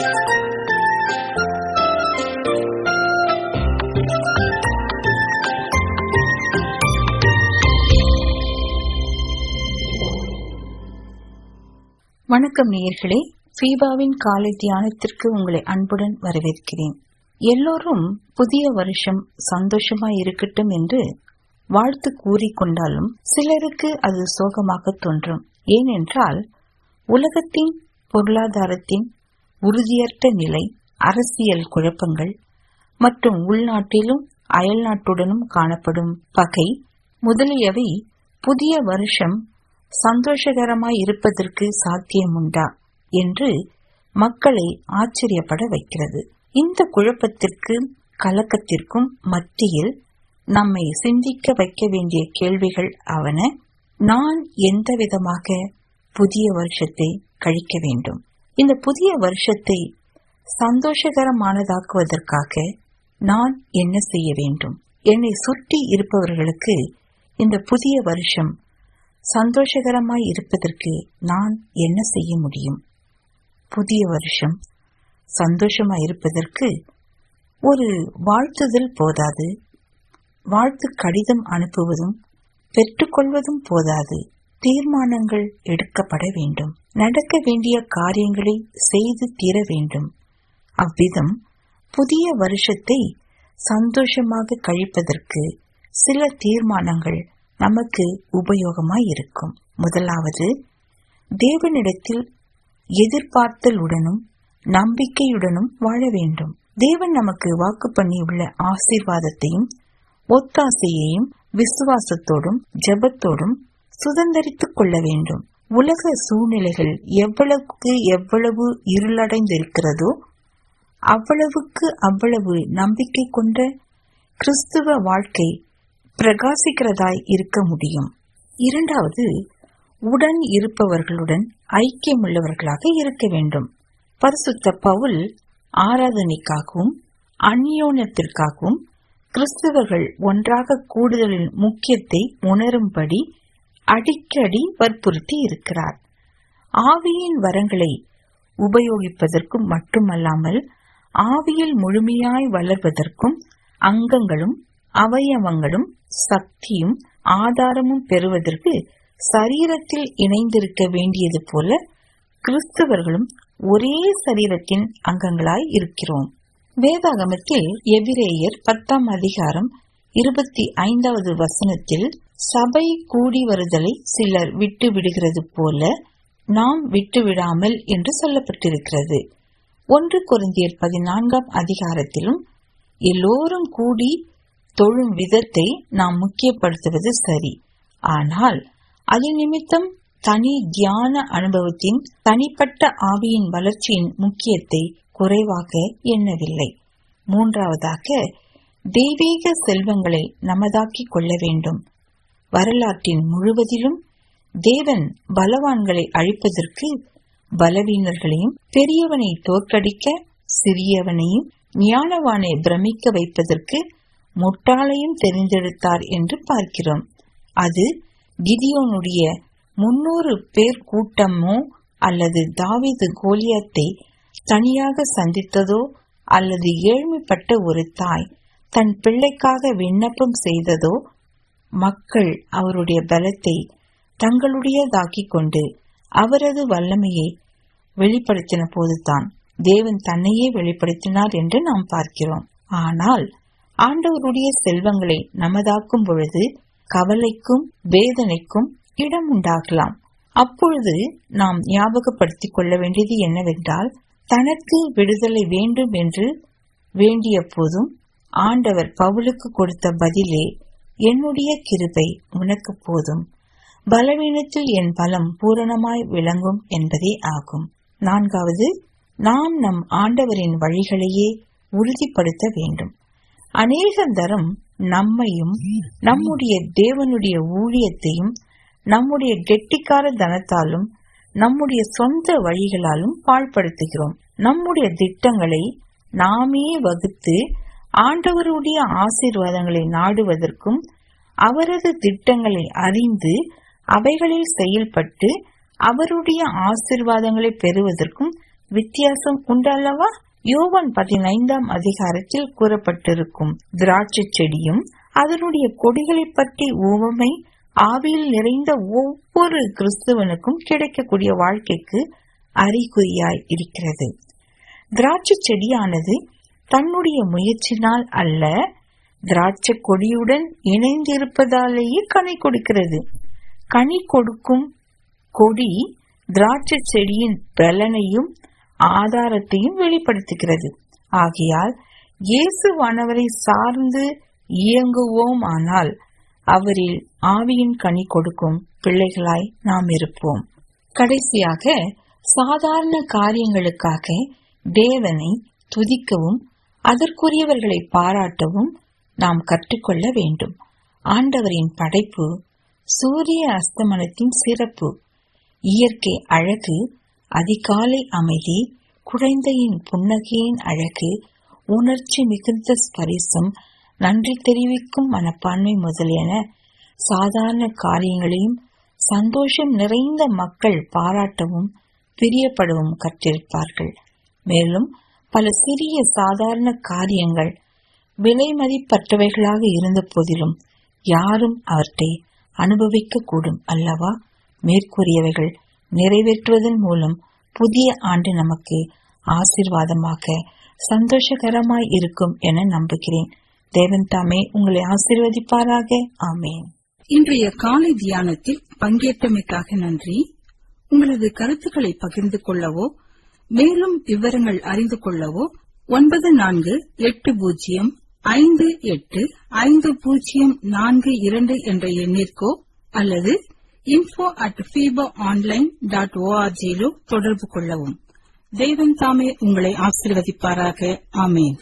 வணக்கம் நேயர்களே, ஃபீபாவின் காலை தியானத்திற்கு உங்களை அன்புடன் வரவேற்கிறேன். எல்லோரும் புதிய வருஷம் சந்தோஷமாய் இருக்கட்டும் என்று வாழ்த்து கூறிக்கொண்டாலும் சிலருக்கு அது சோகமாக தோன்றும். ஏனென்றால் உலகத்தின் பொருளாதாரத்தின் உறுதியற்ற நிலை, அரசியல் குழப்பங்கள் மற்றும் உள்நாட்டிலும் அயல்நாட்டுடனும் காணப்படும் பகை முதலியவை புதிய வருஷம் சந்தோஷகரமாய் இருப்பதற்கு சாத்தியமுண்டா என்று மக்களை ஆச்சரியப்பட வைக்கிறது. இந்த குழப்பத்திற்கும் கலக்கத்திற்கும் மத்தியில் நம்மை சிந்திக்க வைக்க வேண்டிய கேள்விகள் ஆவன. நான் எந்த விதமாக புதிய வருஷத்தை கழிக்க வேண்டும்? இந்த புதிய வருஷத்தை சந்தோஷகரமானதாக்குவதற்காக நான் என்ன செய்ய வேண்டும்? என்னை சுற்றி இருப்பவர்களுக்கு இந்த புதிய வருஷம் சந்தோஷகரமாய் இருப்பதற்கு நான் என்ன செய்ய முடியும்? புதிய வருஷம் சந்தோஷமாய் இருப்பதற்கு ஒரு வாழ்த்துதல் போதாது, வாழ்த்து கடிதம் அனுப்புவதும் பெற்றுக்கொள்வதும் போதாது. தீர்மானங்கள் எடுக்கப்பட வேண்டும். நடக்க வேண்டிய காரியங்களை செய்து தீர வேண்டும். அவ்விதம் புதிய வருஷத்தை சந்தோஷமாக கழிப்பதற்கு சில தீர்மானங்கள் நமக்கு உபயோகமாய் இருக்கும். முதலாவது, தேவனிடத்தில் எதிர்பார்த்தலுடனும் நம்பிக்கையுடனும் வாழ வேண்டும். தேவன் நமக்கு வாக்கு பண்ணியுள்ள ஆசீர்வாதத்தையும் ஒத்தாசையையும் விசுவாசத்தோடும் ஜெபத்தோடும் சுதந்திரித்துக் கொள்ள வேண்டும். உலக சூழ்நிலைகள் எவ்வளவு இருளடைந்திருக்கிறதோ அவ்வளவுக்கு அவ்வளவு நம்பிக்கை கொண்ட கிறிஸ்துவ வாழ்க்கை பிரகாசிக்கிறதாய் இருக்க முடியும். இரண்டாவது, உடன் இருப்பவர்களுடன் ஐக்கியமுள்ளவர்களாக இருக்க வேண்டும். பரிசுத்த பவுல் ஆராதனைக்காகவும் அந்யோன்யத்திற்காகவும் கிறிஸ்தவர்கள் ஒன்றாக கூடுதலின் முக்கியத்தை உணரும்படி அடிக்கடி வற்புறுத்தி இருக்கிறார். ஆவியின் வரங்களை உபயோகிப்பதற்கும் மட்டுமல்லாமல் ஆவியில் முழுமையாய் வளர்வதற்கும் அங்கங்களும் அவயவங்களும் சக்தியும் ஆதாரமும் பெறுவதற்கு சரீரத்தில் இணைந்திருக்க வேண்டியது போல கிறிஸ்தவர்களும் ஒரே சரீரத்தின் அங்கங்களாய் இருக்கிறோம். வேதாகமத்தில் எபிரேயர் 10 அதிகாரம் 25வது வசனத்தில் சபை கூடி வருதலை சிலர் விட்டு விடுகிறது போல நாம் விட்டுவிடாமல் என்று சொல்லப்பட்டிருக்கிறது. 1 கொரிந்தியர் 14 அதிகாரத்திலும் எல்லோரும் கூடி தொழும் விதத்தை நாம் முக்கியப்படுத்துவது சரி. ஆனால் அது நிமித்தம் தனி தியான அனுபவத்தின் தனிப்பட்ட ஆவியின் வளர்ச்சியின் முக்கியத்தை குறைவாக எண்ணவில்லை. மூன்றாவதாக, தெய்வீக செல்வங்களை நமதாக்கிக் கொள்ள வேண்டும். வரலாற்றின் முழுவதிலும் தேவன் பலவான்களை அழிப்பதற்கு பலவீனர்களையும், பெரியவனை தோற்கடிக்க சிறியவனையும், ஞானவானை பிரமிக்க வைப்பதற்கு முட்டாளையும் தெரிந்தெடுத்தார் என்று பார்க்கிறோம். அது கிதியோனுடைய 300 பேர் கூட்டமோ அல்லது தாவீது கோலியாத்தை தனியாக சந்தித்ததோ அல்லது ஏழ்மைப்பட்ட ஒரு தாய் தன் பிள்ளைக்காக விண்ணப்பம் செய்ததோ, மக்கள் அவருடைய பலத்தை தங்களுடையதாக்கிக் கொண்டு அவரது வல்லமையை வெளிப்படுத்தின போதுதான் தேவன் தன்னையே வெளிப்படுத்தினார் என்று நாம் பார்க்கிறோம். ஆனால் ஆண்டவருடைய செல்வங்களை நமதாக்கும் பொழுது கவலைக்கும் வேதனைக்கும் இடம் உண்டாகலாம். அப்பொழுது நாம் ஞாபகப்படுத்திக் கொள்ள வேண்டியது என்னவென்றால், தனக்கு விடுதலை வேண்டும் என்று வேண்டிய போதும் ஆண்டவர் பவுலுக்கு கொடுத்த பதிலே, என்னுடைய கிருபை உனக்கு போதும், பலவீனத்தில் என் பலம் பூரணமாய் விளங்கும் என்பதே ஆகும். நான்காவது, நாம் நம் ஆண்டவரின் வழிகளையே உறுதிப்படுத்த வேண்டும். அநேக தரம் நம்மையும் நம்முடைய தேவனுடைய ஊழியத்தையும் நம்முடைய கெட்டிக்கார தனத்தாலும் நம்முடைய சொந்த வழிகளாலும் பாழ்படுத்துகிறோம். நம்முடைய திட்டங்களை நாமே வகுத்து ஆண்டவருடைய ஆசீர்வாதங்களை நாடுவதற்கும் அவரது திட்டங்களை அறிந்து அவைகளில் செயல்பட்டு அவருடைய ஆசீர்வாதங்களை பெறுவதற்கும் வித்தியாசம் உண்டு அல்லவா? யோவான் 15ஆம் அதிகாரத்தில் கூறப்பட்டிருக்கும் திராட்சை செடியும் அதனுடைய கொடிகளை பற்றி உவமை ஆவியில் நிறைந்த ஒவ்வொரு கிறிஸ்தவனுக்கும் கிடைக்கக்கூடிய வாழ்க்கைக்கு அறிகுறியாய் இருக்கிறது. திராட்சை செடியானது தன்னுடைய முயற்சினால் அல்ல, திராட்சை கொடியுடன் இணைந்திருப்பதாலேயே கனி கொடுக்கிறது. கனி கொடுக்கும் கொடி திராட்சை செடியின் பலனையும் ஆதாரத்தையும் வெளிப்படுத்துகிறது. ஆகையால் இயேசுவானவரை சார்ந்து இயங்குவோம், ஆனால் அவரில் ஆவியின் கனி கொடுக்கும் பிள்ளைகளாய் நாம் இருப்போம். கடைசியாக, சாதாரண காரியங்களுக்காக தேவனை துதிக்கவும் அதற்குரியவர்களை பாராட்டவும் நாம் கற்றுக்கொள்ள வேண்டும். ஆண்டவரின் படைப்பு சூரிய அஸ்தமனத்தின் சிறப்பு, இயற்கை அழகு, அதிகாலை அமைதி, குழந்தையின் புன்னகையின் அழகு, உணர்ச்சி மிகுந்த ஸ்பரிசம், நன்றி தெரிவிக்கும் மனப்பான்மை முதலியன சாதாரண காரியங்களையும் சந்தோஷம் நிறைந்த மக்கள் பாராட்டவும் பிரியப்படவும் கற்றிருப்பார்கள். மேலும் பல சிறிய சாதாரண காரியங்கள் விலை மதிப்பற்றவைகளாக இருந்த போதிலும் யாரும் அவற்றை அனுபவிக்க கூடும் அல்லவா? மேற்கூறியவைகள் நிறைவேற்றுவதன் மூலம் புதிய ஆண்டு நமக்கு ஆசீர்வாதமாக சந்தோஷகரமாய் இருக்கும் என நம்புகிறேன். தேவன் தாமே உங்களை ஆசீர்வதிப்பாராக. ஆமேன். இன்றைய காலை தியானத்தில் பங்கேற்றமைக்காக நன்றி. உங்களது கருத்துக்களை பகிர்ந்து கொள்ளவோ மேலும் விவரங்கள் அறிந்து கொள்ளவோ 9458505042 என்ற எண்ணிற்கோ அல்லது info@fibaonline.org தொடர்பு கொள்ளவும். தேவன் தாமே உங்களை ஆசீர்வதிப்பாராக. ஆமேன்.